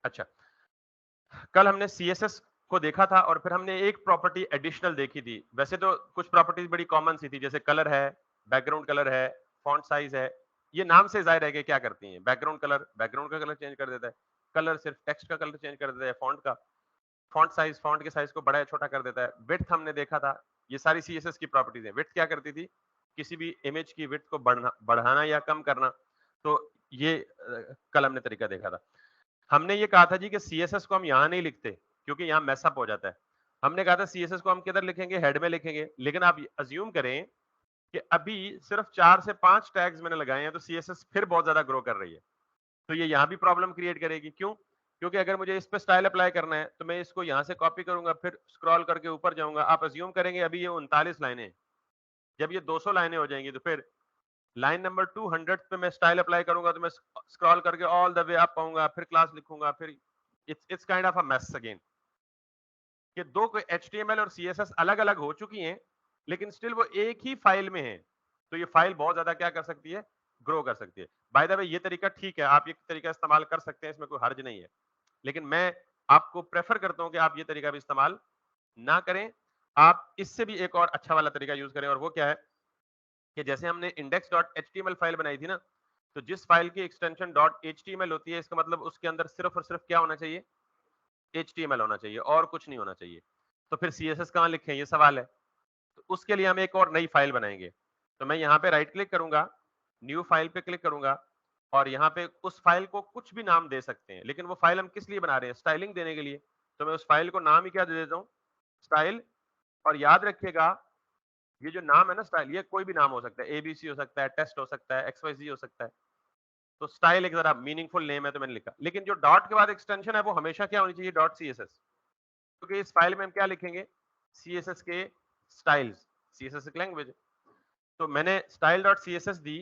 अच्छा, कल हमने सीएसएस को देखा था और फिर हमने एक प्रॉपर्टी एडिशनल देखी थी। वैसे तो कुछ प्रॉपर्टीज बड़ी कॉमन सी थी, जैसे कलर है, बैकग्राउंड कलर है, फॉन्ट साइज है। ये नाम से ज़ाहिर है कि क्या करती हैं। बैकग्राउंड का कलर चेंज कर देता है। कलर सिर्फ टेक्स्ट का कलर चेंज कर देता है, फॉन्ट का। फॉन्ट साइज, फॉन्ट के साइज को बड़ा या छोटा कर देता है। विड्थ हमने देखा था। ये सारी सीएसएस की प्रॉपर्टीज हैं। विड्थ क्या करती थी? किसी भी इमेज की विड्थ को बढ़ाना या कम करना। तो ये कल हमने तरीका देखा था। हमने ये कहा था जी कि सीएसएस को हम यहाँ नहीं लिखते क्योंकि यहाँ मैसअप हो जाता है। हमने कहा था सीएसएस को हम किधर लिखेंगे? हेड में लिखेंगे। लेकिन आप अज्यूम करें कि अभी सिर्फ 4 से 5 टैग्स मैंने लगाए हैं, तो सीएसएस फिर बहुत ज्यादा ग्रो कर रही है। तो ये यहाँ भी प्रॉब्लम क्रिएट करेगी। क्यों? क्योंकि अगर मुझे इस पे स्टाइल अप्लाई करना है तो मैं इसको यहाँ से कॉपी करूंगा, फिर स्क्रॉल करके ऊपर जाऊंगा। आप अज्यूम करेंगे अभी ये 39 लाइनें हैं। जब ये 200 लाइनें हो जाएंगी तो फिर लाइन नंबर 200 पे मैं स्टाइल अप्लाई करूंगा तो मैं स्क्रॉल करके ऑल द वे अप आऊंगा, फिर क्लास लिखूंगा, फिर it's kind of a mess again. कि दो कोई एचटीएमएल और सीएसएस अलग अलग हो चुकी हैं, लेकिन स्टिल वो एक ही फाइल में है। तो ये फाइल बहुत ज्यादा क्या कर सकती है? ग्रो कर सकती है। बाय द वे ये तरीका ठीक है, आप ये तरीका इस्तेमाल कर सकते हैं, इसमें कोई हर्ज नहीं है। लेकिन मैं आपको प्रेफर करता हूं कि आप ये तरीका भी इस्तेमाल ना करें। आप इससे भी एक और अच्छा वाला तरीका यूज करें, और वो क्या है कि जैसे हमने index.html फाइल बनाई थी ना, तो जिस फाइल की एक्सटेंशन .html होती है, इसका मतलब उसके अंदर सिर्फ और सिर्फ क्या होना चाहिए? HTML होना चाहिए और कुछ नहीं होना चाहिए। तो फिर CSS कहाँ लिखें, ये सवाल है। तो उसके लिए हम एक और नई फाइल बनाएंगे। तो मैं यहाँ पे राइट क्लिक करूंगा, न्यू फाइल पे क्लिक करूंगा, और यहाँ पे उस फाइल को कुछ भी नाम दे सकते हैं। लेकिन वो फाइल हम किस लिए बना रहे हैं? स्टाइलिंग देने के लिए। तो मैं उस फाइल को नाम ही क्या दे देता हूँ? स्टाइल। और याद रखिएगा, ये जो नाम है ना स्टाइल, ये कोई भी नाम हो सकता है। एबीसी हो सकता है, टेस्ट हो सकता है, XYZ हो सकता है। तो स्टाइल एक जरा मीनिंगफुल नेम है तो मैंने लिखा। लेकिन जो डॉट के बाद एक्सटेंशन है वो हमेशा क्या होनी चाहिए? .css। क्योंकि इस फाइल में हम क्या लिखेंगे? CSS के स्टाइल्स, CSS एक लैंग्वेज। तो मैंने style.css दी।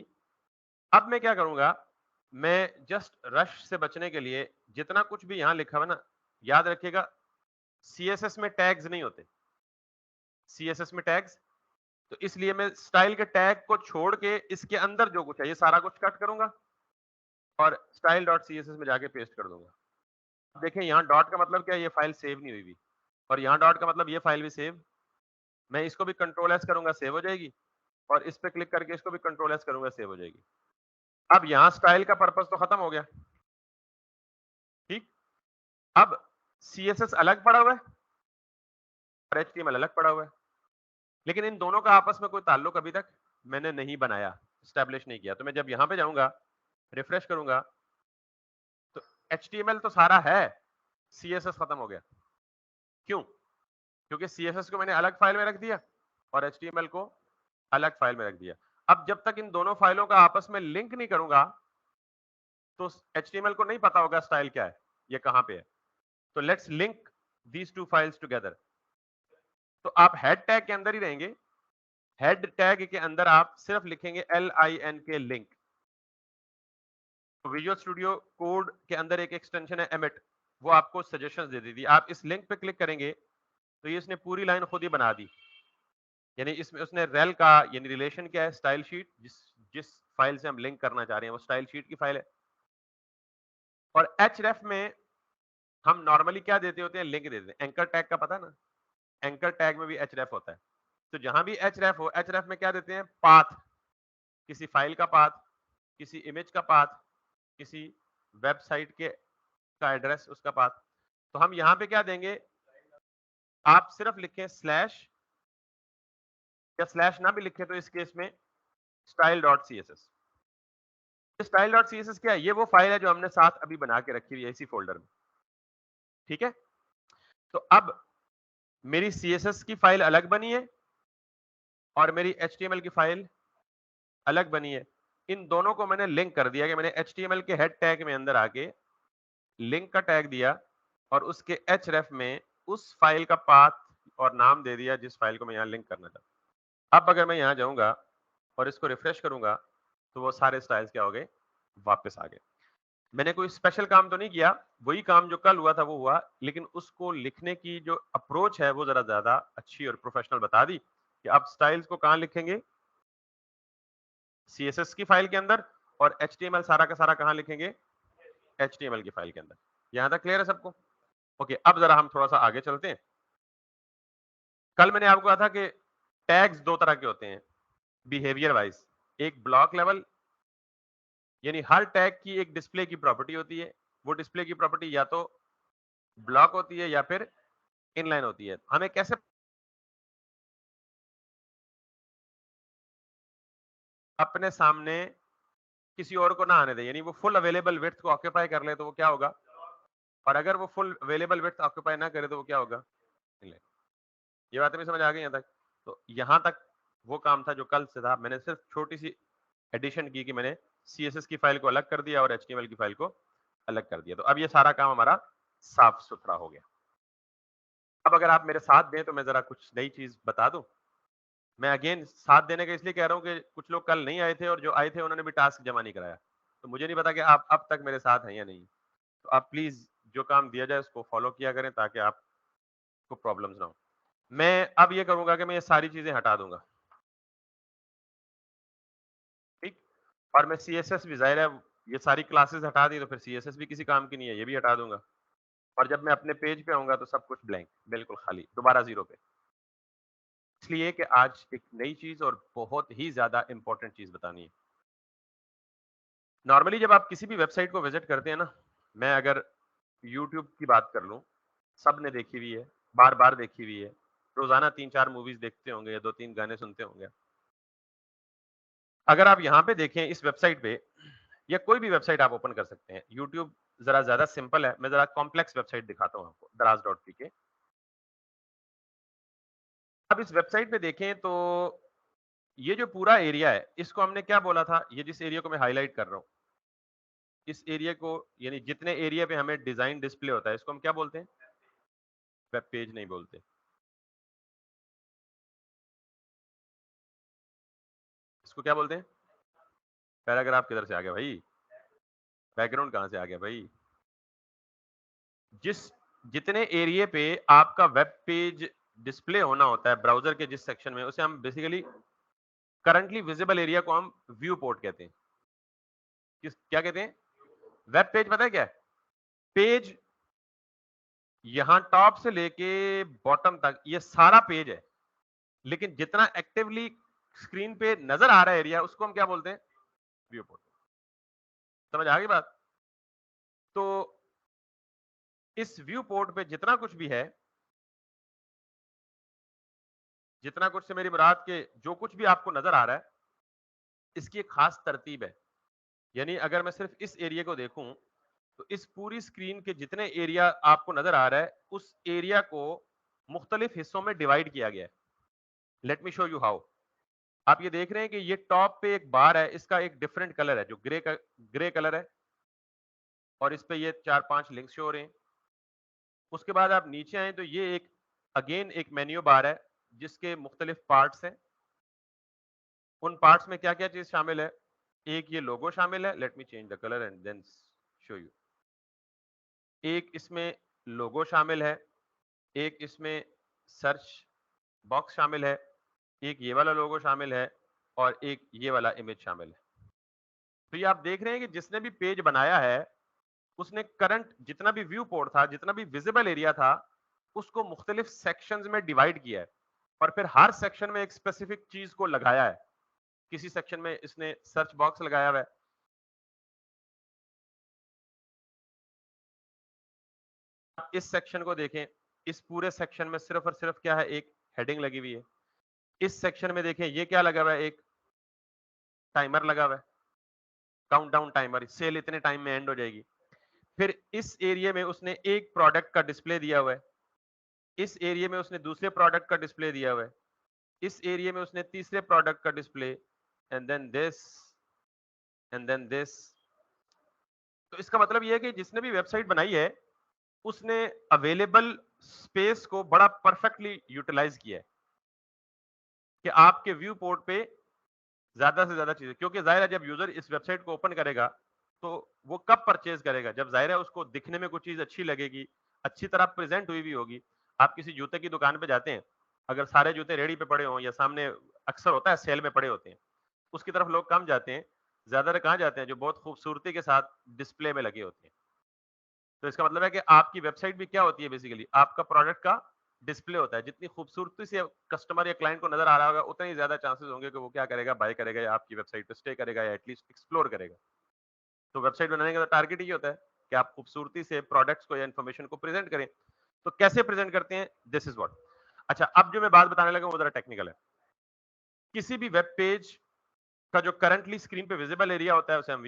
अब मैं क्या करूंगा? मैं जस्ट रश से बचने के लिए जितना कुछ भी यहां लिखा हुआ ना, याद रखिएगा CSS में टैग्स नहीं होते। CSS में टैग्स, तो इसलिए मैं स्टाइल के टैग को छोड़ के इसके अंदर जो कुछ है ये सारा कुछ कट करूंगा और style.css में जाके पेस्ट कर दूंगा। देखें यहाँ डॉट का मतलब क्या है? ये फाइल सेव नहीं हुई भी। और यहाँ डॉट का मतलब ये फाइल भी सेव। मैं इसको भी कंट्रोल एस करूंगा, सेव हो जाएगी। और इस पे क्लिक करके इसको भी कंट्रोल एस करूंगा, सेव हो जाएगी। अब यहाँ स्टाइल का पर्पस तो खत्म हो गया। ठीक। अब CSS अलग पड़ा हुआ है और HTML अलग पड़ा हुआ है, लेकिन इन दोनों का आपस में कोई ताल्लुक अभी तक मैंने नहीं बनाया, स्टैब्लिश नहीं किया। तो मैं जब यहाँ पे जाऊंगा, रिफ्रेश करूंगा, तो HTML तो सारा है, CSS खत्म हो गया। क्यों? क्योंकि CSS को मैंने अलग फाइल में रख दिया और HTML को अलग फाइल में रख दिया। अब जब तक इन दोनों फाइलों का आपस में लिंक नहीं करूंगा तो HTML को नहीं पता होगा स्टाइल क्या है, ये कहां पे है। तो let's link these two files together. तो आप हेड टैग के अंदर ही रहेंगे। हेड टैग के अंदर आप सिर्फ लिखेंगे LINK लिंक। तो विजुअल स्टूडियो कोड के अंदर एक एक्सटेंशन है एमिट, वो आपको सजेशंस दे देती है। आप इस लिंक पे क्लिक करेंगे तो ये इसने पूरी लाइन खुद ही बना दी। यानी इसमें उसने रेल का यानी रिलेशन क्या है? स्टाइल शीट, जिस जिस फाइल से हम लिंक करना चाह रहे हैं वो स्टाइल शीट की फाइल है। और href में हम नॉर्मली क्या देते होते हैं? लिंक देते हैं। एंकर टैग का पता ना? एंकर टैग में भी href होता है। तो जहां भी href हो, href में क्या देते हैं? पाथ, किसी फाइल का पाथ, किसी इमेज का पाथ, किसी वेबसाइट के का एड्रेस, उसका पाथ। तो हम यहाँ पे क्या देंगे? आप सिर्फ लिखें स्लैश, या स्लैश ना भी लिखे तो इस केस में style.css। style.css क्या है? ये वो फाइल है जो हमने साथ अभी बना के रखी हुई है इसी फोल्डर में। ठीक है। तो अब मेरी CSS की फाइल अलग बनी है और मेरी HTML की फाइल अलग बनी है। इन दोनों को मैंने लिंक कर दिया कि मैंने HTML के हेड टैग में अंदर आके लिंक का टैग दिया और उसके href में उस फाइल का पाथ और नाम दे दिया जिस फाइल को मैं यहाँ लिंक करना चाहता हूँ। अब अगर मैं यहाँ जाऊंगा और इसको रिफ्रेश करूंगा तो वो सारे स्टाइल्स क्या हो गए? वापस आ गए। मैंने कोई स्पेशल काम तो नहीं किया, वही काम जो कल हुआ था वो हुआ, लेकिन उसको लिखने की जो अप्रोच है वो जरा ज्यादा अच्छी और प्रोफेशनल बता दी कि आप स्टाइल्स को कहाँ लिखेंगे? CSS की फाइल के अंदर। और HTML सारा का सारा कहाँ लिखेंगे? HTML की फाइल के अंदर। यहां तक क्लियर है सबको? ओके, अब जरा हम थोड़ा सा आगे चलते हैं। कल मैंने आपको कहा था कि टैग्स दो तरह के होते हैं बिहेवियर वाइज। एक ब्लॉक लेवल, यानी हर टैग की एक डिस्प्ले की प्रॉपर्टी होती है। वो डिस्प्ले की प्रॉपर्टी या तो ब्लॉक होती है या फिर इनलाइन होती है। हमें कैसे अपने सामने किसी और को ना आने दें, यानी वो फुल अवेलेबल विड्थ को ऑक्यूपाई कर ले तो वो क्या होगा, और अगर वो फुल अवेलेबल विड्थ ऑक्यूपाई ना करे तो वो क्या होगा, इनलाइन। ये बातें भी समझ आ गई यहाँ तक? तो यहाँ तक वो काम था जो कल से था। मैंने सिर्फ छोटी सी एडिशन की कि मैंने सीएसएस की फाइल को अलग कर दिया और एचटीएमएल की फाइल को अलग कर दिया। तो अब ये सारा काम हमारा साफ सुथरा हो गया। अब अगर आप मेरे साथ दें तो मैं जरा कुछ नई चीज बता दूं। मैं अगेन साथ देने का इसलिए कह रहा हूं कि कुछ लोग कल नहीं आए थे और जो आए थे उन्होंने भी टास्क जमा नहीं कराया। तो मुझे नहीं पता कि आप अब तक मेरे साथ हैं या नहीं। तो आप प्लीज जो काम दिया जाए उसको फॉलो किया करें ताकि आपको प्रॉब्लम्स ना हो। मैं अब ये करूंगा कि मैं ये सारी चीजें हटा दूंगा, ठीक। और मैं सीएसएस भी, जाहिर है ये सारी क्लासेस हटा दी तो फिर सीएसएस भी किसी काम की नहीं है, ये भी हटा दूंगा। और जब मैं अपने पेज पे आऊंगा तो सब कुछ ब्लैंक, बिल्कुल खाली, दोबारा जीरो पे। इसलिए कि आज एक नई चीज और बहुत ही ज्यादा इंपॉर्टेंट चीज बतानी है। नॉर्मली जब आप किसी भी वेबसाइट को विजिट करते हैं ना, मैं अगर यूट्यूब की बात कर लूं, सबने देखी हुई है, बार बार देखी हुई है, रोजाना 3-4 मूवीज देखते होंगे या 2-3 गाने सुनते होंगे। अगर आप यहाँ पे देखें इस वेबसाइट पे, या कोई भी वेबसाइट आप ओपन कर सकते हैं, यूट्यूब जरा ज्यादा सिंपल है, मैं जरा कॉम्प्लेक्स वेबसाइट दिखाता हूँ आपको, दराज.पी के। अब इस वेबसाइट पे देखें तो ये जो पूरा एरिया है इसको हमने क्या बोला था, ये जिस एरिया को मैं हाईलाइट कर रहा हूँ, इस एरिया को, यानी जितने एरिया पे हमें डिजाइन डिस्प्ले होता है इसको हम क्या बोलते हैं, वेब पेज नहीं बोलते। इसको क्या बोलते हैं, पैराग्राफ किधर से आ गया भाई, बैकग्राउंड कहां से आ गया भाई। जिस जितने एरिया पे आपका वेब पेज डिस्प्ले होना होता है ब्राउजर के जिस सेक्शन में, उसे हम बेसिकली करंटली विजिबल एरिया को हम व्यू पोर्ट कहते हैं। किस क्या कहते हैं, वेब पेज पता है क्या है, पेज यहां टॉप से लेके बॉटम तक ये सारा पेज है, लेकिन जितना एक्टिवली स्क्रीन पे नजर आ रहा है एरिया उसको हम क्या बोलते हैं, व्यू पोर्ट। समझ आ गई बात? तो इस व्यू पोर्ट पे जितना कुछ भी है, जितना कुछ से मेरी मुराद के जो कुछ भी आपको नजर आ रहा है, इसकी एक खास तरतीब है। यानी अगर मैं सिर्फ इस एरिया को देखूं तो इस पूरी स्क्रीन के जितने एरिया आपको नजर आ रहा है उस एरिया को मुख्तलिफ हिस्सों में डिवाइड किया गया है। Let me show you how. आप ये देख रहे हैं कि ये टॉप पे एक बार है, इसका एक डिफरेंट कलर है जो ग्रे कलर है, और इस पे ये 4-5 लिंक्स शो हो रहे हैं। उसके बाद आप नीचे आए तो ये एक अगेन एक मेन्यू बार है जिसके मुख्तलिफ पार्ट्स हैं। उन पार्ट्स में क्या क्या चीज शामिल है, एक ये लोगो शामिल है, let me change the colour and then show you. एक इसमें लोगो शामिल है, एक इसमें सर्च बॉक्स शामिल है, एक ये वाला लोगो शामिल है, और एक ये वाला इमेज शामिल है। तो ये आप देख रहे हैं कि जिसने भी पेज बनाया है उसने करंट जितना भी व्यू पोर्ट था, जितना भी विजिबल एरिया था, उसको मुख्तलिफ सेक्शंस में डिवाइड किया है, और फिर हर सेक्शन में एक स्पेसिफिक चीज को लगाया है। किसी सेक्शन में इसने सर्च बॉक्स लगाया हुआ है, आप इस सेक्शन को देखें, इस पूरे सेक्शन में सिर्फ और सिर्फ क्या है, एक हेडिंग लगी हुई है। इस सेक्शन में देखें ये क्या लगा हुआ है, एक टाइमर लगा हुआ है, काउंटडाउन टाइमर, सेल इतने टाइम में एंड हो जाएगी। फिर इस एरिया में उसने एक प्रोडक्ट का डिस्प्ले दिया हुआ है, इस एरिया में उसने दूसरे प्रोडक्ट का डिस्प्ले दिया हुआ है, इस एरिया में उसने तीसरे प्रोडक्ट का display, and then this, and then this. तो इसका मतलब ये है कि जिसने भी वेबसाइट बनाई है उसने अवेलेबल स्पेस को बड़ा परफेक्टली यूटिलाइज किया है कि आपके व्यू पोर्ट पे ज्यादा से ज्यादा चीजें, क्योंकि जाहिर है जब यूजर इस वेबसाइट को ओपन करेगा तो वो कब परचेज करेगा, जब जाहिर है उसको दिखने में कुछ चीज अच्छी लगेगी, अच्छी तरह प्रेजेंट हुई भी होगी। आप किसी जूते की दुकान पे जाते हैं, अगर सारे जूते रेडी पे पड़े हों या सामने, अक्सर होता है सेल में पड़े होते हैं, उसकी तरफ लोग कम जाते हैं, ज्यादातर कहाँ जाते हैं, जो बहुत खूबसूरती के साथ डिस्प्ले में लगे होते हैं। तो इसका मतलब है कि आपकी वेबसाइट भी क्या होती है, बेसिकली आपका प्रोडक्ट का डिस्प्ले होता है। जितनी खूबसूरती से कस्टमर या क्लाइंट को नजर आ रहा होगा, उतने ही ज्यादा चांसेस होंगे कि वो क्या करेगा, बाय करेगा या आपकी वेबसाइट पे स्टे करेगा या एटलीस्ट एक्सप्लोर करेगा। तो वेबसाइट बनाने का टारगेट ही होता है कि आप खूबसूरती से प्रोडक्ट्स को या इन्फॉर्मेशन को प्रेजेंट करें। तो कैसे प्रेजेंट करते हैं, दिस इज व्हाट। अच्छा, अब जो मैं बात बताने लगा वो जरा टेक्निकल है। किसी भी वेब पेज का जो करंटली स्क्रीन पे विजिबल एरिया होता है उसे हम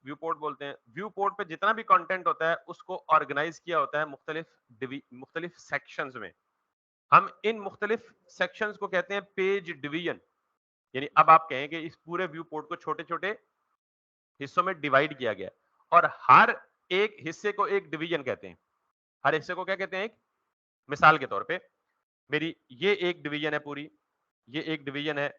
व्यू पोर्ट बोलते हैं। व्यू पोर्ट पे जितना भी कंटेंट होता है उसको ऑर्गेनाइज किया होता है मुख्तलिफ सेक्शंस में। हम इन मुख्तलिफ सेक्शंस को कहते हैं पेज डिवीजन। यानी अब आप कहें कि इस पूरे व्यू पोर्ट को छोटे छोटे हिस्सों में डिवाइड किया गया है, और हर एक हिस्से को एक डिवीजन कहते हैं। हर हिस्से को क्या कहते हैं, एक। मिसाल के तौर पे मेरी ये एक डिवीजन है पूरी, ये एक डिवीजन है,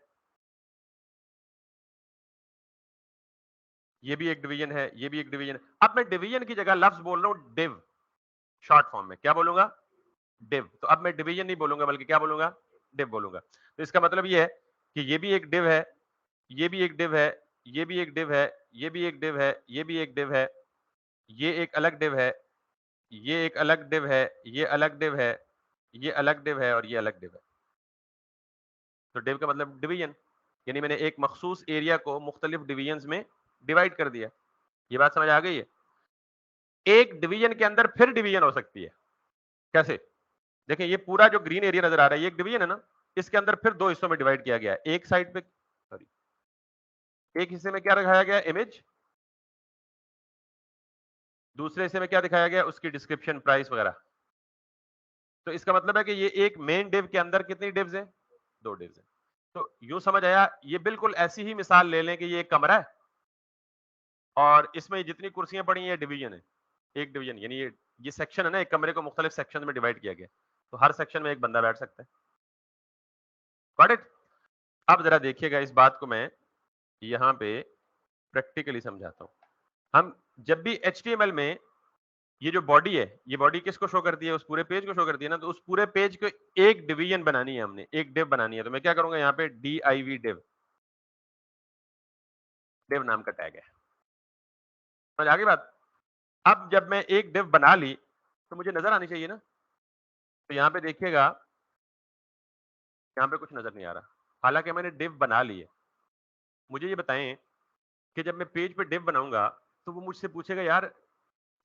ये भी एक डिवीजन है, ये भी एक डिवीजन है। अब मैं डिवीजन की जगह लफ्ज बोल रहा हूं डिव, शॉर्ट फॉर्म में क्या बोलूंगा, डिव। तो अब मैं डिवीजन नहीं बोलूंगा बल्कि क्या बोलूंगा, डिव बोलूंगा। तो इसका मतलब ये है कि ये भी एक डिव है, ये भी एक डिव है, ये भी एक डिव है, ये भी एक डिव है, ये भी एक डिव है, ये एक अलग डिव है, ये एक अलग डिव है, ये अलग डिव है, ये अलग डिव है और ये अलग डिव है। तो डिव का मतलब डिवीजन, यानी मैंने एक मखसूस एरिया को मुख्तलिफ डिवीजन में डिवाइड कर दिया। ये बात समझ आ गई है। एक डिवीजन के अंदर फिर डिवीजन हो सकती है। कैसे, देखिए ये पूरा जो ग्रीन एरिया नजर आ रहा है ये एक डिवीजन है ना, इसके अंदर फिर दो हिस्सों में डिवाइड किया गया है। एक साइड पे, सॉरी, एक हिस्से में क्या दिखाया गया, इमेज। दूसरे हिस्से में क्या दिखाया गया, उसकी डिस्क्रिप्शन, प्राइस वगैरह। तो इसका मतलब है कि ये एक मेन डिव के अंदर कितनी डिव्स हैं, दो डिव्स हैं। तो यूं समझ आया, ये बिल्कुल ऐसी ही मिसाल ले लें कि ये एक कमरा है और इसमें जितनी कुर्सियां पड़ी हैं ये डिवीजन है। एक डिवीजन यानी ये सेक्शन है ना, एक कमरे को मुख्तलिफ सेक्शन में डिवाइड किया गया। तो हर सेक्शन में एक बंदा बैठ सकता है। Got it. अब जरा देखिएगा, इस बात को मैं यहाँ पे प्रैक्टिकली समझाता हूँ। हम जब भी HTML में ये जो बॉडी है, ये बॉडी किसको शो करती है, उस पूरे पेज को शो करती है ना। तो उस पूरे पेज को एक डिवीजन बनानी है, हमने एक डिव बनानी है। तो मैं क्या करूंगा, यहाँ पे div डिव, डिव नाम का टैग है। समझ आ गई बात। अब जब मैं एक डिव बना ली तो मुझे नजर आनी चाहिए ना। तो यहाँ पे देखिएगा, यहाँ पे कुछ नजर नहीं आ रहा, हालांकि मैंने डिव बना ली है। मुझे ये बताएं कि जब मैं पेज पे डिव बनाऊंगा तो वो मुझसे पूछेगा, यार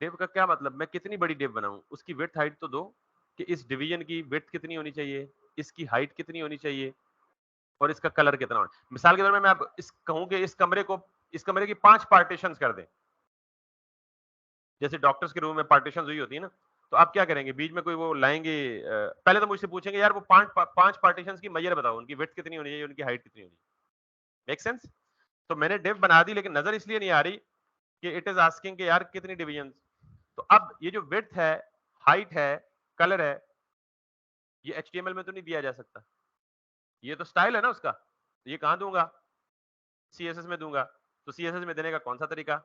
डिव का क्या मतलब, मैं कितनी बड़ी डिव बनाऊं, उसकी विड्थ हाइट तो दो, कि इस डिवीजन की विड्थ कितनी होनी चाहिए, इसकी हाइट कितनी होनी चाहिए और इसका कलर कितना होना। मिसाल के तौर पे मैं आप इस कहूं कि इस कमरे की 5 पार्टीशन कर दें, जैसे डॉक्टर्स के रूम में पार्टीशन हुई होती है ना। तो आप क्या करेंगे, बीच में कोई वो लाएंगे, पहले तो मुझसे पूछेंगे, यार वो पांच पार्टीशन की मेजर बताओ, उनकी विड्थ कितनी होनी चाहिए, उनकी हाइट कितनी होनी चाहिए। Make sense. तो मैंने डिव बना दी, लेकिन नजर इसलिए नहीं आ रही कि इट इज आस्किंग कि यार कितनी डिवीजन। तो अब ये जो विड्थ है, हाइट है, कलर है, ये HTML में तो नहीं दिया जा सकता। ये तो स्टाइल है ना उसका, तो ये कहां दूंगा, CSS में दूंगा। तो CSS में देने का कौन सा तरीका,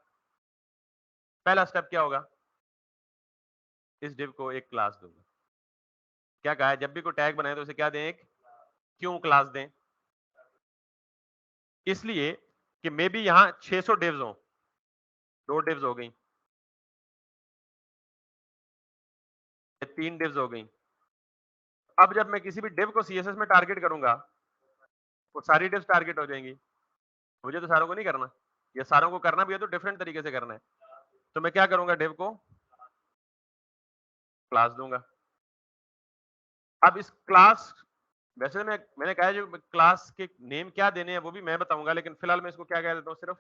पहला स्टेप क्या होगा, इस डिव को एक क्लास दूंगा। क्या कहा है, जब भी कोई टैग बनाए तो उसे क्या दें, एक क्यों क्लास दें। इसलिए कि मे बी यहां 600 डिव्स हो, दो डिव्स हो गई, तीन डिव्स हो गई। अब जब मैं किसी भी डिव को CSS में टारगेट करूंगा, वो सारी डिव्स टारगेट हो जाएंगी। मुझे तो सारों को नहीं करना, या सारों को करना भी है तो डिफरेंट तरीके से करना है। तो मैं क्या करूंगा, डिव को क्लास दूंगा। अब इस क्लास, वैसे मैंने कहा है जो क्लास के नेम क्या देने हैं वो भी मैं बताऊंगा, लेकिन फिलहाल मैं इसको क्या कह देता हूँ, सिर्फ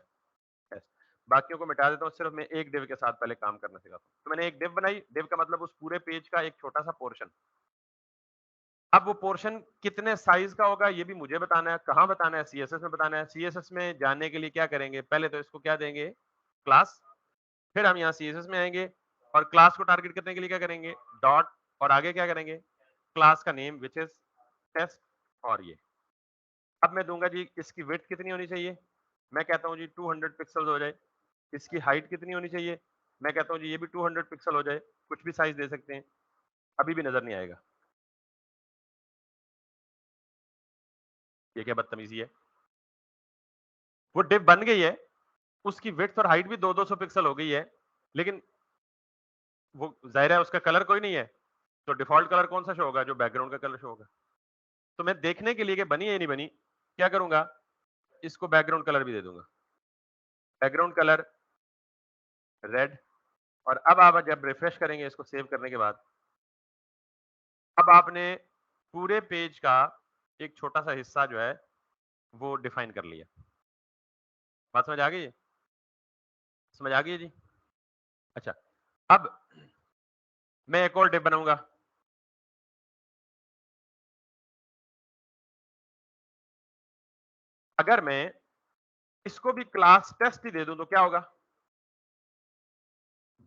टेस्ट। बाकियों को मिटा देता हूँ, सिर्फ मैं एक डिव के साथ पहले काम करना सिखाता हूँ। तो मैंने एक डिव बनाई, डिव का मतलब उस पूरे पेज का एक छोटा सा पोर्शन। अब वो पोर्शन कितने साइज का होगा ये भी मुझे बताना है, कहाँ बताना है, CSS में बताना है। CSS में जाने के लिए क्या करेंगे, पहले तो इसको क्या देंगे, क्लास। फिर हम यहाँ CSS में आएंगे और क्लास को टारगेट करने के लिए क्या करेंगे, डॉट, और आगे क्या करेंगे, क्लास का नेम विच इज टेस्ट। और ये अब मैं दूंगा जी, इसकी विड्थ कितनी होनी चाहिए, मैं कहता हूँ जी 200 पिक्सल हो जाए। इसकी हाइट कितनी होनी चाहिए, मैं कहता हूँ जी ये भी 200 पिक्सल हो जाए। कुछ भी साइज दे सकते हैं, अभी भी नजर नहीं आएगा। ये क्या बदतमीजी है, वो डिव बन गई है, उसकी विड्थ और हाइट भी 200-200 पिक्सल हो गई है, लेकिन वो जाहिर है उसका कलर कोई नहीं है, तो डिफॉल्ट कलर कौन सा शो होगा? जो बैकग्राउंड का कलर शो होगा। तो मैं देखने के लिए कि बनी है या नहीं बनी, क्या करूंगा, इसको बैकग्राउंड कलर भी दे दूंगा, बैकग्राउंड कलर रेड। और अब आप जब रिफ्रेश करेंगे इसको सेव करने के बाद, अब आपने पूरे पेज का एक छोटा सा हिस्सा जो है वो डिफाइन कर लिया। बात समझ आ गई है? समझ आ गई है जी? अच्छा, अब मैं एक और डिव बनाऊंगा। अगर मैं इसको भी क्लास टेस्ट ही दे दूं तो क्या होगा?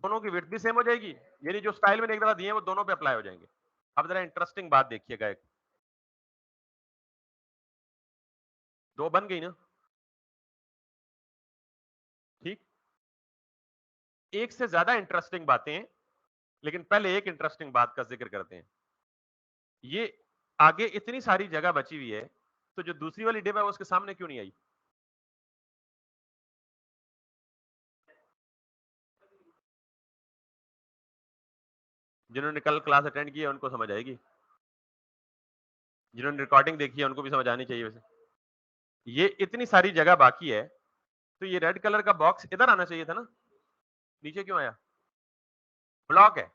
दोनों की विड्थ भी सेम हो जाएगी, यानी जो स्टाइल मैंने एक दफा दिए हैं वो दोनों पे अप्लाई हो जाएंगे। अब जरा इंटरेस्टिंग बात देखिएगा, एक दो बन गई ना, ठीक। एक से ज्यादा इंटरेस्टिंग बातें, लेकिन पहले एक इंटरेस्टिंग बात का जिक्र करते हैं। ये आगे इतनी सारी जगह बची हुई है, तो जो दूसरी वाली डिव है वो उसके सामने क्यों नहीं आई? जिन्होंने कल क्लास अटेंड की है उनको समझ आएगी, जिन्होंने रिकॉर्डिंग देखी है उनको भी समझ आनी चाहिए। वैसे ये इतनी सारी जगह बाकी है, तो ये रेड कलर का बॉक्स इधर आना चाहिए था ना, नीचे क्यों आया? ब्लॉक है।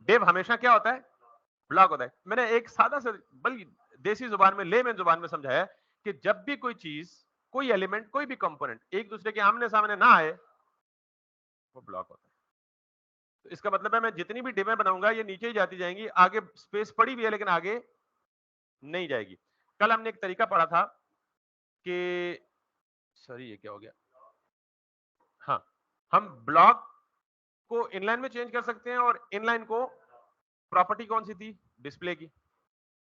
डिव हमेशा क्या होता है? ब्लॉक होता है। मैंने एक सादा सा, बल्कि देसी जुबान में, लेमैन जुबान में समझाया कि जब भी कोई चीज, कोई एलिमेंट, कोई भी कंपोनेंट एक दूसरे के आमने सामने ना आए, वो ब्लॉक होता है। तो इसका मतलब है मैं जितनी भी डिवें बनाऊंगा ये नीचे ही जाती जाएंगी, आगे स्पेस पड़ी भी है लेकिन आगे नहीं जाएगी। कल हमने एक तरीका पढ़ा था कि, सॉरी ये क्या हो गया, हाँ, हम ब्लॉक को इनलाइन में चेंज कर सकते हैं, और इनलाइन को प्रॉपर्टी कौन सी थी? डिस्प्ले की।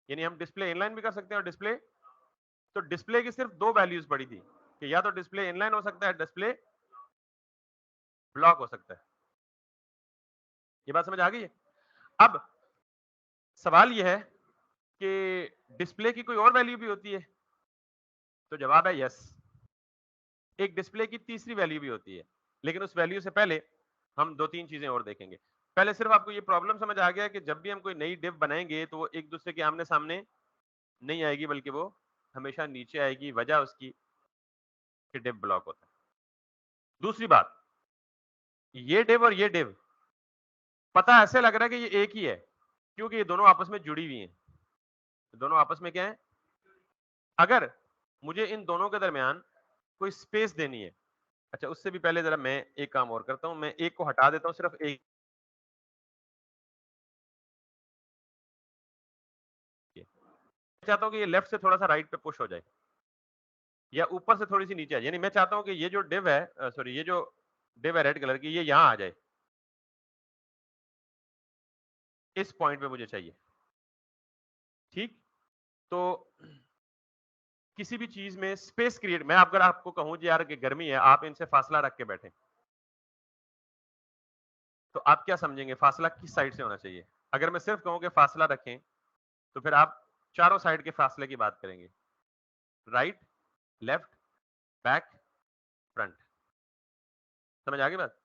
यानी हम डिस्प्ले इनलाइन भी कर सकते हैं और डिस्प्ले, तो डिस्प्ले की सिर्फ दो वैल्यूज पड़ी थी कि या तो डिस्प्ले इनलाइन हो सकता है, डिस्प्ले ब्लॉक हो सकता है। ये बात समझ आ गई है? अब सवाल यह है कि डिस्प्ले की कोई और वैल्यू भी होती है, तो जवाब है यस। एक डिस्प्ले की तीसरी वैल्यू भी होती है, लेकिन उस वैल्यू से पहले हम दो तीन चीजें और देखेंगे। पहले सिर्फ आपको ये प्रॉब्लम समझ आ गया कि जब भी हम कोई नई डिव बनाएंगे तो वो एक दूसरे के आमने सामने नहीं आएगी, बल्कि वो हमेशा नीचे आएगी। वजह उसकी कि डिव ब्लॉक होता है। दूसरी बात, ये डिव और ये डिव पता ऐसे लग रहा है कि ये एक ही है, क्योंकि ये दोनों आपस में जुड़ी हुई हैं। दोनों आपस में क्या है? अगर मुझे इन दोनों के दरमियान कोई स्पेस देनी है, अच्छा उससे भी पहले जरा मैं एक काम और करता हूं, मैं एक को हटा देता हूं, सिर्फ एक चाहता हूं कि ये लेफ्ट से थोड़ा सा राइट पे पुश हो जाए, या ऊपर से थोड़ी सी नीचे आ जाए। यानी मैं चाहता हूं कि ये जो डिव है, सॉरी ये जो डिव है रेड कलर की, ये यहां आ जाए, इस पॉइंट पे मुझे चाहिए, ठीक। तो किसी भी चीज में स्पेस क्रिएट, मैं अगर आपको कहूं जी यार कि गर्मी है, आप इनसे फासला रख के बैठे, तो आप क्या समझेंगे फासला किस साइड से होना चाहिए? अगर मैं सिर्फ कहूं कि फासला रखें, तो फिर आप चारों साइड के फासले की बात करेंगे, राइट, लेफ्ट, बैक, फ्रंट। समझ आ गई बात?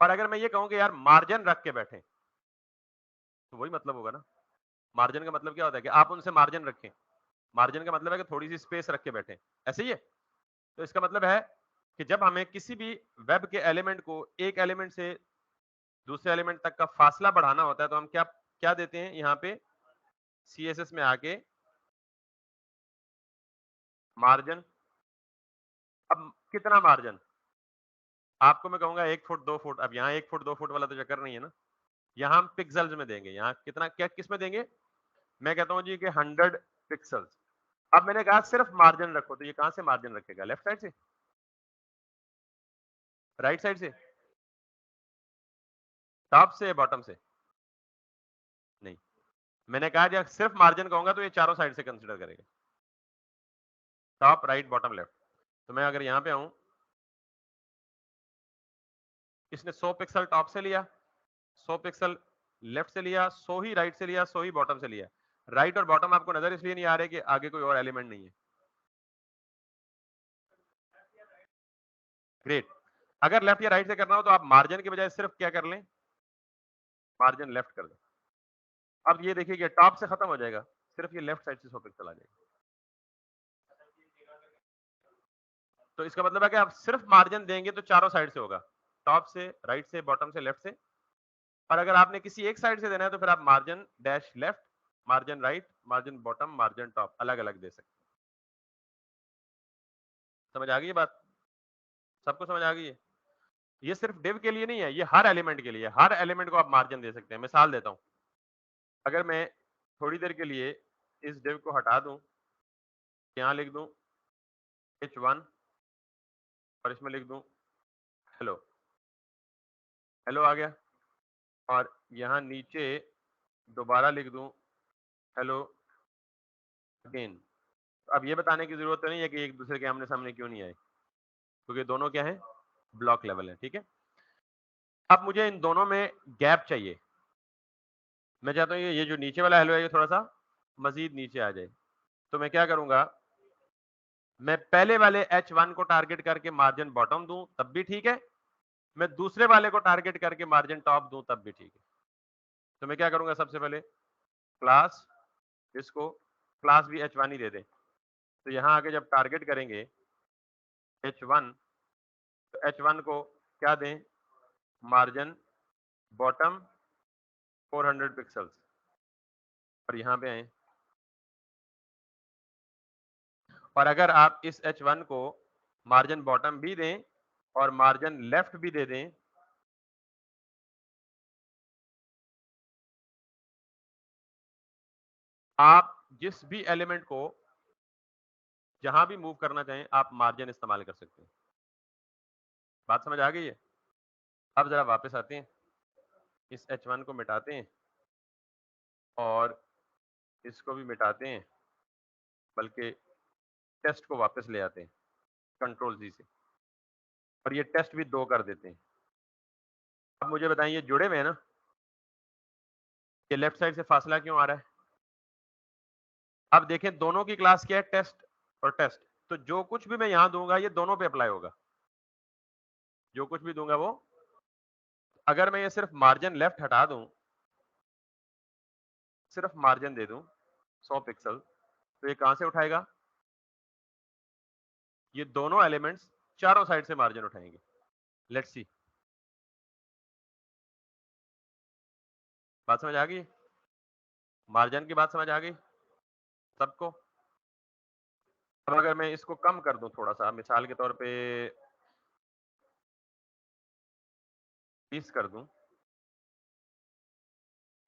और अगर मैं ये कहूं कि यार मार्जिन रख के बैठे, तो वही मतलब होगा ना। मार्जिन का मतलब क्या होता है कि आप उनसे मार्जिन रखें, मार्जिन का मतलब है कि थोड़ी सी स्पेस रख के बैठे, ऐसे ही है। तो इसका मतलब है कि जब हमें किसी भी वेब के एलिमेंट को एक एलिमेंट से दूसरे एलिमेंट तक का फासला बढ़ाना होता है, तो हम क्या क्या देते हैं यहाँ पे सीएसएस में आके? मार्जिन। अब कितना मार्जिन? आपको मैं कहूंगा 1 फुट 2 फुट। अब यहाँ 1 फुट 2 फुट वाला तो चक्कर नहीं है ना, यहाँ हम पिक्सल्स में देंगे। यहाँ कितना, क्या किस में देंगे? मैं कहता हूँ जी कि 100 पिक्सल्स। अब मैंने कहा सिर्फ मार्जिन रखो, तो ये कहां से मार्जिन रखेगा? लेफ्ट साइड से, राइट साइड से, टॉप से, बॉटम से? नहीं, मैंने कहा जब सिर्फ मार्जिन कहूंगा तो ये चारों साइड से कंसिडर करेगा, टॉप, राइट, बॉटम, लेफ्ट। तो मैं अगर यहां पे आऊं, इसने 100 पिक्सल टॉप से लिया, 100 पिक्सल लेफ्ट से लिया, 100 ही राइट से लिया, 100 ही बॉटम से लिया। राइट और बॉटम आपको नजर इसलिए नहीं आ रहे कि आगे कोई और एलिमेंट नहीं है। ग्रेट। अगर लेफ्ट या राइट से करना हो तो आप मार्जिन के बजाय सिर्फ क्या कर लें? मार्जिन लेफ्ट कर दें। अब ये देखिए कि टॉप से खत्म हो जाएगा, सिर्फ ये लेफ्ट साइड से 100 पिक्सल आ जाएगा। तो इसका मतलब है कि आप सिर्फ मार्जिन देंगे तो चारों साइड से होगा, टॉप से, राइट से, बॉटम से, लेफ्ट से। और अगर आपने किसी एक साइड से देना है तो फिर आप margin dash left, margin right, margin bottom, margin top अलग अलग दे सकते हैं। समझ आ गई ये बात? सबको समझ आ गई है? ये सिर्फ डिव के लिए नहीं है, ये हर एलिमेंट के लिए है। हर एलिमेंट को आप मार्जिन दे सकते हैं। मिसाल देता हूं, अगर मैं थोड़ी देर के लिए इस डिव को हटा दूं, यहां लिख दूं h1 और इसमें लिख दूं हेलो, हेलो आ गया। और यहां नीचे दोबारा लिख दूं हेलो अगेन। अब ये बताने की जरूरत तो नहीं है कि एक दूसरे के आमने सामने क्यों नहीं आए, क्योंकि दोनों क्या है, ब्लॉक लेवल है। ठीक है, अब मुझे इन दोनों में गैप चाहिए। मैं चाहता हूँ ये जो नीचे वाला हेलो है ये थोड़ा सा मजीद नीचे आ जाए। तो मैं क्या करूंगा, मैं पहले वाले H1 को टारगेट करके मार्जिन बॉटम दूं तब भी ठीक है, मैं दूसरे वाले को टारगेट करके मार्जिन टॉप दूं तब भी ठीक है। तो मैं क्या करूंगा, सबसे पहले क्लास, इसको क्लास भी H1 ही दे दें। तो यहां आके जब टारगेट करेंगे H1, तो H1 को क्या दें, मार्जिन बॉटम 400 पिक्सल्स। और यहां पे आए, और अगर आप इस H1 को मार्जिन बॉटम भी दें और मार्जिन लेफ्ट भी दे दें, आप जिस भी एलिमेंट को जहां भी मूव करना चाहें आप मार्जिन इस्तेमाल कर सकते हैं। बात समझ आ गई है? अब जरा वापस आते हैं, इस H1 को मिटाते हैं और इसको भी मिटाते हैं, बल्कि टेस्ट को वापस ले आते हैं कंट्रोल जी से, और ये टेस्ट भी 2 कर देते हैं। अब मुझे बताएं, ये जुड़े हुए हैं ना, ये लेफ्ट साइड से फासला क्यों आ रहा है? अब देखें दोनों की क्लास क्या है, टेस्ट और टेस्ट। तो जो कुछ भी मैं यहां दूंगा ये दोनों पे अप्लाई होगा, जो कुछ भी दूंगा वो। अगर मैं ये सिर्फ मार्जिन लेफ्ट हटा दूं, सिर्फ मार्जिन दे दूं 100 पिक्सल, तो ये कहां से उठाएगा, ये दोनों एलिमेंट्स चारों साइड से मार्जिन उठाएंगे। लेट्स सी, बात समझ आ गई? मार्जिन की बात समझ आ गई सबको? अब अगर मैं इसको कम कर दूं थोड़ा सा, मिसाल के तौर पे 20 कर दूं,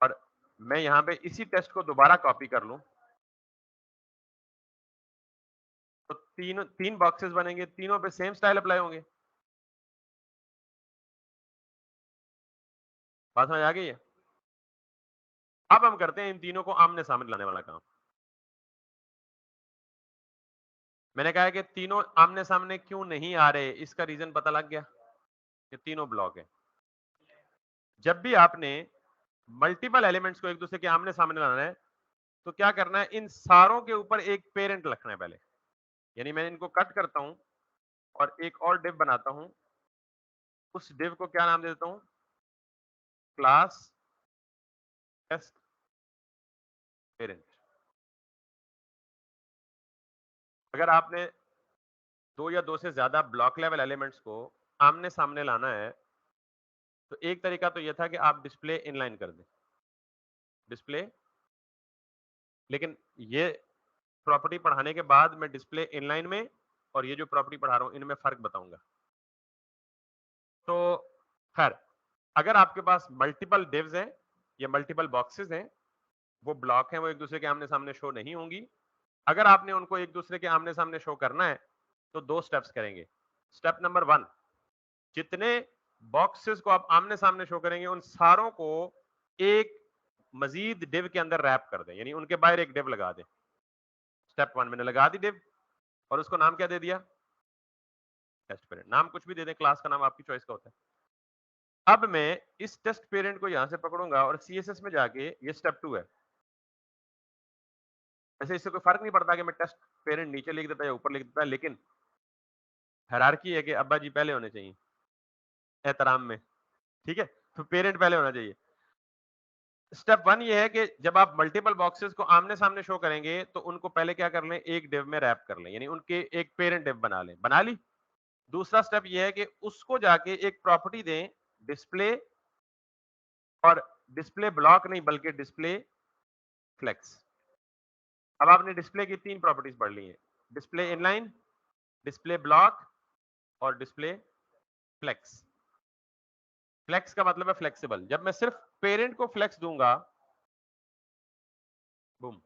और मैं यहां पे इसी टेस्ट को दोबारा कॉपी कर लूं, तो तीन बॉक्सेस बनेंगे, तीनों पे सेम स्टाइल अप्लाई होंगे। बात समझ आ गई है? अब हम करते हैं इन तीनों को आमने सामने लाने वाला काम। मैंने कहा है कि तीनों आमने सामने क्यों नहीं आ रहे, इसका रीजन पता लग गया, ये तीनों ब्लॉक है। जब भी आपने मल्टीपल एलिमेंट्स को एक दूसरे के आमने सामने लाना है, तो क्या करना है, इन सारों के ऊपर एक पेरेंट रखना है पहले। यानी मैं इनको कट करता हूं और एक और डिव बनाता हूं, उस डिव को क्या नाम दे देता हूं, क्लास टेस्ट पेरेंट। अगर आपने दो या दो से ज्यादा ब्लॉक लेवल एलिमेंट्स को आमने सामने लाना है, तो एक तरीका तो यह था कि आप डिस्प्ले इनलाइन कर दें, डिस्प्ले। लेकिन ये प्रॉपर्टी पढ़ाने के बाद मैं डिस्प्ले इनलाइन में और ये जो प्रॉपर्टी पढ़ा रहा हूं इनमें फर्क बताऊंगा। तो खैर, अगर आपके पास मल्टीपल डिव्स हैं या मल्टीपल बॉक्सेस हैं, वो ब्लॉक हैं, वो एक दूसरे के आमने सामने शो नहीं होंगी। अगर आपने उनको एक दूसरे के आमने सामने शो करना है तो 2 स्टेप्स करेंगे। स्टेप नंबर 1, जितने बॉक्सेस को आप आमने सामने शो करेंगे उन सारों को एक मजीद डिव के अंदर रैप कर दें, यानी उनके बाहर एक डिव लगा दें। स्टेप 1 मैंने लगा दी डिव, और उसको नाम क्या दे दिया, टेस्ट पेरेंट। नाम कुछ भी दे दें, क्लास का नाम आपकी चॉइस का होता है। अब मैं इस टेस्ट पेरेंट को यहां से पकड़ूंगा और सीएसएस में जाके, ये स्टेप 2 है। ऐसे इससे कोई फर्क नहीं पड़ता कि मैं टेस्ट पेरेंट नीचे लिख देता या ऊपर लिख देता, लेकिन हायरार्की है कि अब्बा जी पहले होने चाहिए एहतराम में। ठीक है, तो पेरेंट पहले होना चाहिए। स्टेप वन ये है कि जब आप मल्टीपल बॉक्सेस को आमने सामने शो करेंगे तो उनको पहले क्या कर लें, एक डिव में रैप कर लें, यानी उनके एक पेरेंट डिव बना लें। बना ली। दूसरा स्टेप ये है कि उसको जाके एक प्रॉपर्टी दें, डिस्प्ले, और डिस्प्ले ब्लॉक नहीं बल्कि डिस्प्ले फ्लेक्स। अब आपने डिस्प्ले की तीन प्रॉपर्टीज पढ़ ली हैं, डिस्प्ले इनलाइन, डिस्प्ले ब्लॉक और डिस्प्ले फ्लेक्स। फ्लेक्स का मतलब है फ्लेक्सिबल। जब मैं सिर्फ पेरेंट को फ्लेक्स दूंगा, बूम,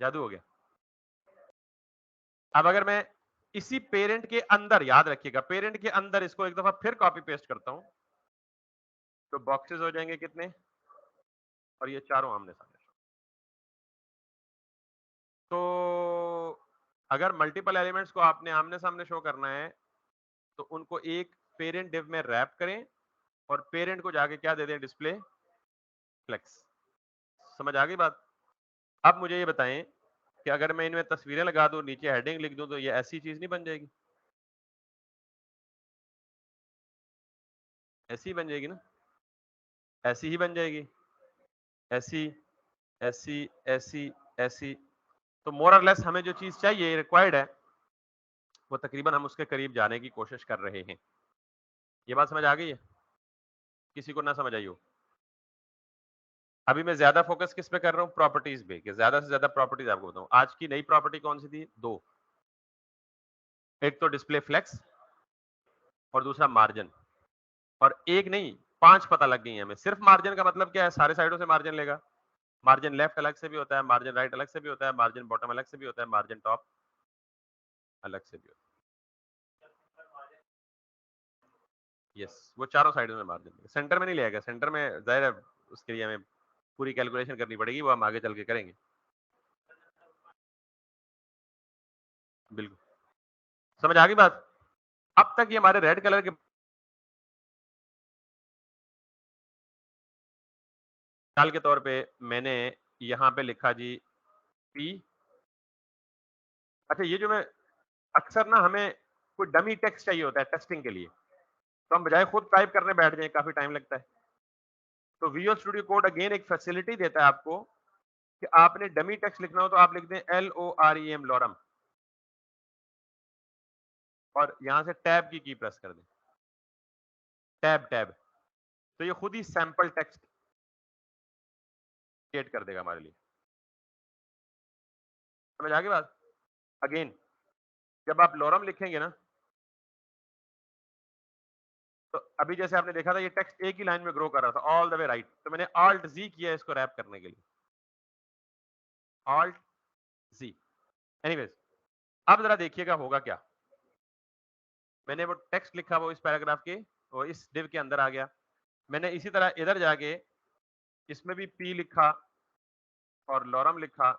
जादू हो गया। अब अगर मैं इसी पेरेंट के अंदर, याद रखिएगा, पेरेंट के अंदर इसको एक दफा फिर कॉपी पेस्ट करता हूं, तो बॉक्सेस हो जाएंगे कितने, और ये चारों आमने सामने। तो अगर मल्टीपल एलिमेंट्स को आपने आमने सामने शो करना है तो उनको एक पेरेंट डिव में रैप करें और पेरेंट को जाके क्या दे दें, डिस्प्ले फ्लेक्स। समझ आ गई बात? अब मुझे ये बताएं कि अगर मैं इनमें तस्वीरें लगा दूं, नीचे हेडिंग लिख दूं, तो ये ऐसी चीज नहीं बन जाएगी? ऐसी ही बन जाएगी ना? ऐसी ही बन जाएगी, ऐसी, ऐसी, ऐसी, ऐसी। तो मोर और लेस हमें जो चीज चाहिए, रिक्वायर्ड है, वो तकरीबन हम उसके करीब जाने की कोशिश कर रहे हैं। ये बात समझ आ गई है? किसी को ना समझ आई हो? अभी मैं ज्यादा फोकस किस पे कर रहा हूँ, प्रॉपर्टीज पे, कि ज्यादा से ज्यादा प्रॉपर्टीज आपको बताऊं। आज की नई प्रॉपर्टी कौन सी थी? दो। एक तो डिस्प्ले फ्लेक्स और दूसरा मार्जिन। और एक नहीं, पांच पता लग गई है हमें। सिर्फ मार्जिन का मतलब क्या है, सारे साइडों से मार्जिन लेगा। मार्जिन लेफ्ट अलग से भी होता है, मार्जिन राइट अलग से भी होता है, मार्जिन बॉटम अलग से भी होता है, मार्जिन टॉप अलग से भी होता है। यस, वो चारों साइडों में मार्जिन, सेंटर में नहीं लिया गया। सेंटर में जाहिर है उसके लिए हमें पूरी कैलकुलेशन करनी पड़ेगी, वो हम आगे चल के करेंगे। बिल्कुल, समझ आ गई बात? अब तक ये हमारे रेड कलर के, मिसाल के तौर पे मैंने यहां पे लिखा जी पी। अच्छा, ये जो मैं अक्सर ना, हमें कोई डमी टेक्स्ट चाहिए होता है टेस्टिंग के लिए, तो हम बजाय खुद टाइप करने बैठ जाए, काफी टाइम लगता है। तो विजुअल स्टूडियो कोड अगेन एक फैसिलिटी देता है आपको कि आपने डमी टेक्स्ट लिखना हो तो आप लिख दें LOREM, लॉरम, और यहां से टैब की प्रेस कर दें, टैब टैब। तो ये खुद ही सैंपल टेक्स्ट क्रिएट कर देगा हमारे लिए। समझ आ गई बात? अगेन, जब आप लॉरम लिखेंगे ना, तो अभी जैसे आपने देखा था ये टेक्स्ट एक ही लाइन में ग्रो कर रहा था ऑल द वे राइट, तो मैंने ऑल्ट जी किया इसको रैप करने के लिए, ऑल्ट जी। एनीवेज, अब जरा देखिएगा होगा क्या। मैंने वो टेक्स्ट लिखा, वो इस पैराग्राफ के, वो इस डिव के अंदर आ गया। मैंने इसी तरह इधर जाके इसमें भी पी लिखा और लॉरम लिखा,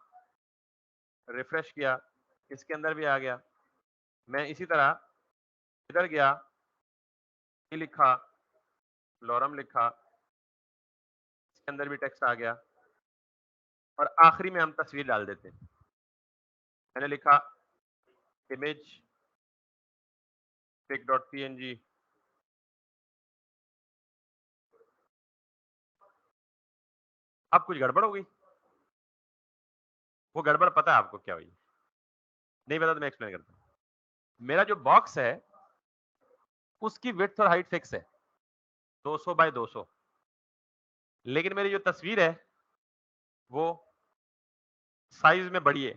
रिफ्रेश किया, इसके अंदर भी आ गया। मैं इसी तरह इधर गया, पी लिखा, लॉरम लिखा, इसके अंदर भी टेक्स्ट आ गया, और आखिरी में हम तस्वीर डाल देते हैं। मैंने लिखा इमेज pic.png। अब कुछ गड़बड़ हो गई? वो गड़बड़ पता है आपको क्या हुई? नहीं पता तो मैं एक्सप्लेन करता हूँ। मेरा जो बॉक्स है उसकी विड्थ और हाइट फिक्स है, 200 बाय 200। लेकिन मेरी जो तस्वीर है वो साइज में बड़ी है।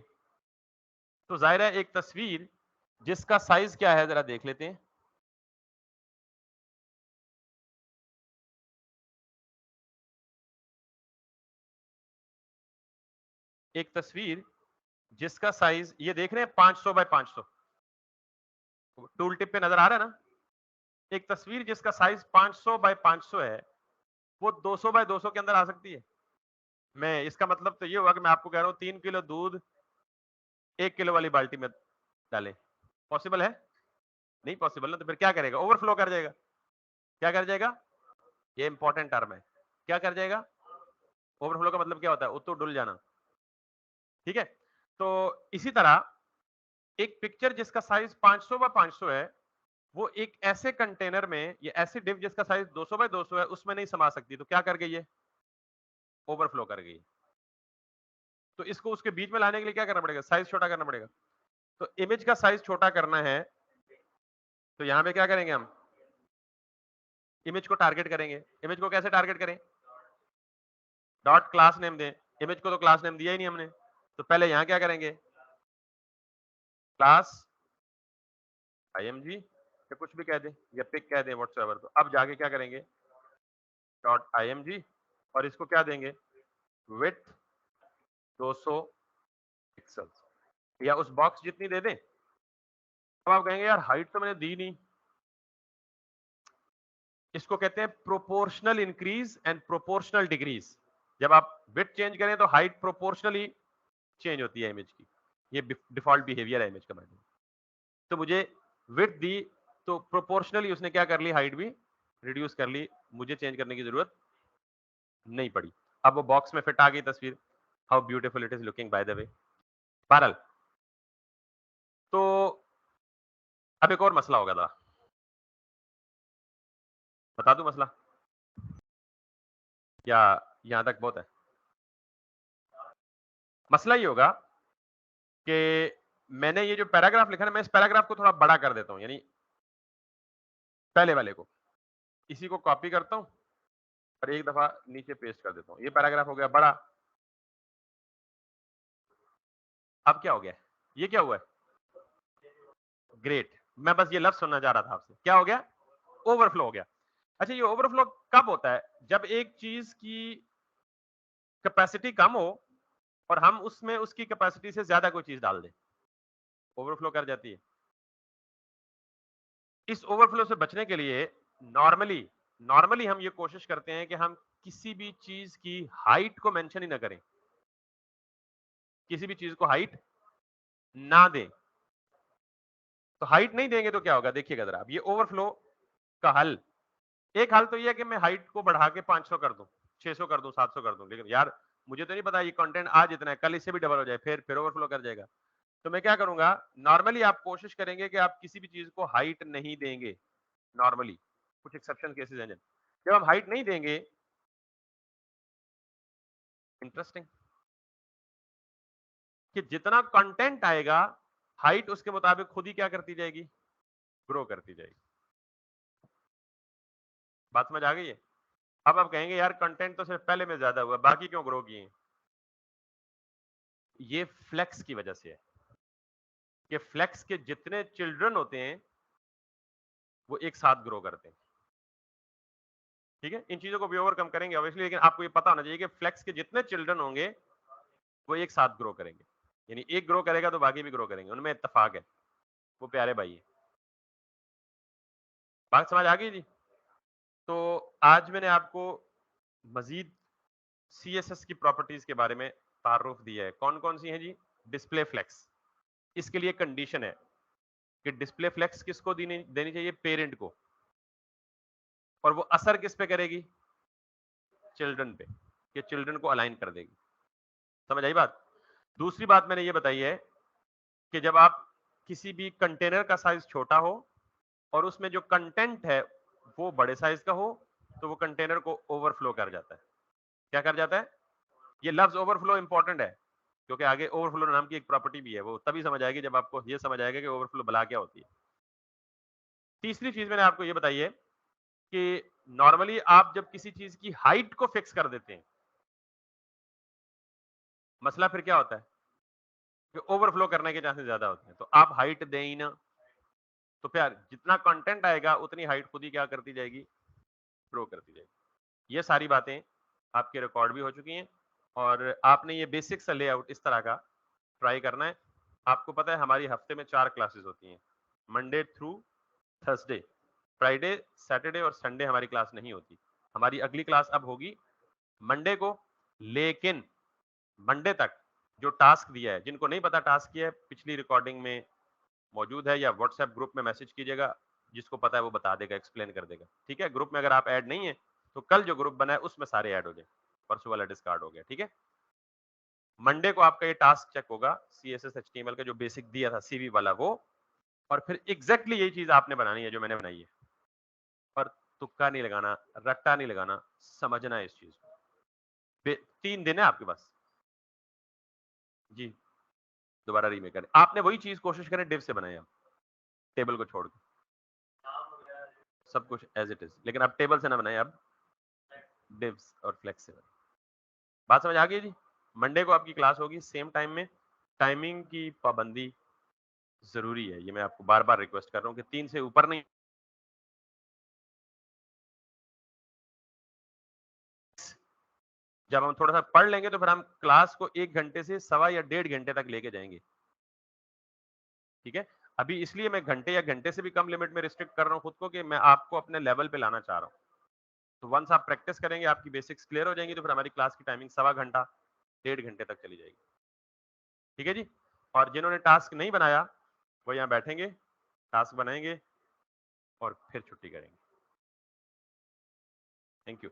तो जाहिर है एक तस्वीर जिसका साइज क्या है, जरा देख लेते हैं। एक तस्वीर जिसका साइज, ये देख रहे हैं, 500 बाय 500, टूल टिप पे नजर आ रहा है ना? एक तस्वीर जिसका साइज 500 बाय 500 है, वो 200 बाय 200 के अंदर आ सकती है। मैं, इसका मतलब तो ये हुआ कि मैं आपको कह रहा हूं 3 किलो दूध 1 किलो वाली बाल्टी में डालें, पॉसिबल है? नहीं पॉसिबल ना, तो फिर क्या करेगा? ओवरफ्लो कर जाएगा। क्या कर जाएगा? ये इंपॉर्टेंट टर्म है। क्या कर जाएगा? ओवरफ्लो का मतलब क्या होता है? उत्तू डुल जाना। ठीक है? तो इसी तरह एक पिक्चर जिसका साइज 500 बाय 500 है, वो एक ऐसे कंटेनर में या ऐसी डिव जिसका साइज 200 बाय 200 है उसमें नहीं समा सकती, तो क्या कर गई है? ओवरफ्लो कर गई। तो इसको उसके बीच में लाने के लिए क्या करना पड़ेगा? साइज छोटा करना पड़ेगा। तो इमेज का साइज छोटा करना है, तो यहां पे क्या करेंगे हम? इमेज को टारगेट करेंगे। इमेज को कैसे टारगेट करें? डॉट क्लास नेम दें। इमेज को तो क्लास नेम दिया ही नहीं हमने, तो पहले यहां क्या करेंगे? क्लास img या कुछ भी कह दें या पिक कह दें व्हाट्सएवर। तो अब जाके क्या करेंगे? डॉट img और इसको क्या देंगे? विड्थ 200 पिक्सल्स या उस बॉक्स जितनी दे दें। अब आप कहेंगे यार हाइट तो मैंने दी नहीं। इसको कहते हैं proportional increase and proportional decrease. जब आप विड्थ चेंज करें तो हाइट प्रोपोर्शनली चेंज होती है इमेज की। ये डिफॉल्ट बिहेवियर है इमेज का। मैंने तो मुझे विड्थ दी तो प्रोपोर्शनली उसने क्या कर ली? हाइट भी रिड्यूस कर ली, मुझे चेंज करने की जरूरत नहीं पड़ी। अब वो बॉक्स में फिट आ गई तस्वीर। How beautiful it is looking by the way. बहरहाल, तो अब एक और मसला होगा था, बता दूं मसला या यहां तक बहुत है? मसला ये होगा कि मैंने ये जो पैराग्राफ लिखा है ना, मैं इस पैराग्राफ को थोड़ा बड़ा कर देता हूं, यानी पहले वाले को, इसी को कॉपी करता हूं और एक दफा नीचे पेस्ट कर देता हूं। ये पैराग्राफ हो गया बड़ा। अब क्या हो गया? ये क्या हुआ है? ग्रेट। मैं बस ये लफ्ज सुनना चाह रहा था आपसे। क्या हो गया? ओवरफ्लो हो गया। अच्छा, ये ओवरफ्लो कब होता है? जब एक चीज की कैपेसिटी कम हो और हम उसमें उसकी कैपेसिटी से ज्यादा कोई चीज डाल दें, ओवरफ्लो कर जाती है। इस ओवरफ्लो से बचने के लिए नॉर्मली नॉर्मली हम ये कोशिश करते हैं कि हम किसी भी चीज की हाइट को मेंशन ही ना करें, किसी भी चीज को हाइट ना दें। तो हाइट नहीं देंगे तो क्या होगा? देखिएगा जरा आप, ये ओवरफ्लो का हल, एक हल तो ये है कि मैं हाइट को बढ़ा के 500 कर दूं, 600 कर दूं, 700 कर दूं, लेकिन यार मुझे तो नहीं पता ये कंटेंट आज इतना है, कल इससे भी डबल हो जाए, फिर ओवरफ्लो कर जाएगा। तो मैं क्या करूंगा? नॉर्मली आप कोशिश करेंगे कि आप किसी भी चीज को हाइट नहीं देंगे। नॉर्मली कुछ एक्सेप्शन केसेस हैं जब हम हाइट नहीं देंगे। इंटरेस्टिंग कि जितना कंटेंट आएगा, हाइट उसके मुताबिक खुद ही क्या करती जाएगी? ग्रो करती जाएगी। बात समझ आ गई है? अब आप कहेंगे यार कंटेंट तो सिर्फ पहले में ज्यादा हुआ, बाकी क्यों ग्रो किए? ये फ्लेक्स की वजह से है कि फ्लेक्स के जितने चिल्ड्रन होते हैं वो एक साथ ग्रो करते हैं। ठीक है, इन चीजों को भी ओवरकम करेंगे ऑब्वियसली, लेकिन आपको ये पता होना चाहिए कि फ्लेक्स के जितने चिल्ड्रन होंगे वो एक साथ ग्रो करेंगे। यानी एक ग्रो करेगा तो बाकी भी ग्रो करेंगे, उनमें इत्तेफाक है। वो प्यारे भाई है। बात समझ आ गई जी? तो आज मैंने आपको मजीद सीएसएस की प्रॉपर्टीज के बारे में तारुफ दिया है। कौन कौन सी है जी? Display flex. इसके लिए कंडीशन है कि डिस्प्ले फ्लेक्स किसको देनी चाहिए? पेरेंट को। और वो असर किस पे करेगी? चिल्ड्रन पे, कि चिल्ड्रन को अलाइन कर देगी। समझ आई बात? दूसरी बात मैंने ये बताई है कि जब आप किसी भी कंटेनर का साइज छोटा हो और उसमें जो कंटेंट है वो बड़े साइज का हो, तो वो कंटेनर को ओवरफ्लो कर जाता है। क्या कर जाता है? ये लफ्ज ओवरफ्लो इंपॉर्टेंट है, क्योंकि आगे ओवरफ्लो नाम की एक प्रॉपर्टी भी है, वो तभी समझ आएगी जब आपको ये समझ आएगा कि ओवरफ्लो भला क्या होती है। तीसरी चीज मैंने आपको ये बताई है कि नॉर्मली आप जब किसी चीज की हाइट को फिक्स कर देते हैं, मसला फिर क्या होता है कि ओवरफ्लो करने के चांसेस ज्यादा होते हैं। तो आप हाइट दें ही ना, तो फिर जितना कंटेंट आएगा उतनी हाइट खुद ही क्या करती जाएगी? ग्रो करती जाएगी। ये सारी बातें आपके रिकॉर्ड भी हो चुकी हैं और आपने ये बेसिक सा लेआउट इस तरह का ट्राई करना है। आपको पता है हमारी हफ्ते में 4 क्लासेस होती हैं, Monday through Thursday. Friday, Saturday और संडे हमारी क्लास नहीं होती। हमारी अगली क्लास अब होगी मंडे को, लेकिन मंडे तक जो टास्क दिया है, जिनको नहीं पता टास्क किया है, पिछली रिकॉर्डिंग में मौजूद है या व्हाट्सएप ग्रुप में मैसेज कीजिएगा, जिसको पता है वो बता देगा, एक्सप्लेन कर देगा। ठीक है, ग्रुप में अगर आप ऐड नहीं है तो कल जो ग्रुप बना है उसमें सारे ऐड हो जाए। परसों वाला डिस्कार्ड हो गया। ठीक है, मंडे को आपका ये टास्क चेक होगा, CSS HTML का जो बेसिक दिया था सीवी वाला वो, और फिर एग्जैक्टली यही चीज आपने बनानी है जो मैंने बनाई है, और तुक्का नहीं लगाना, रट्टा नहीं लगाना, समझना है इस चीज को। 3 दिन है आपके पास जी, दोबारा रीमेक करें। आपने वही चीज कोशिश करें डिव से बनाए, आप टेबल को छोड़ के सब कुछ एज इट इज, लेकिन आप टेबल से ना बनाए, आप डिव्स और फ्लेक्स से बनाए। बात समझ आ गई जी? मंडे को आपकी क्लास होगी सेम टाइम में। टाइमिंग की पाबंदी जरूरी है, ये मैं आपको बार बार रिक्वेस्ट कर रहा हूँ कि 3 से ऊपर नहीं। जब हम थोड़ा सा पढ़ लेंगे तो फिर हम क्लास को 1 घंटे से सवा या 1.5 घंटे तक लेके जाएंगे। ठीक है, अभी इसलिए मैं घंटे या घंटे से भी कम लिमिट में रिस्ट्रिक्ट कर रहा हूँ खुद को, कि मैं आपको अपने लेवल पे लाना चाह रहा हूँ। तो वंस आप प्रैक्टिस करेंगे, आपकी बेसिक्स क्लियर हो जाएंगी, तो फिर हमारी क्लास की टाइमिंग सवा घंटा 1.5 घंटे तक चली जाएगी। ठीक है जी? और जिन्होंने टास्क नहीं बनाया वो यहाँ बैठेंगे, टास्क बनाएंगे और फिर छुट्टी करेंगे। Thank you.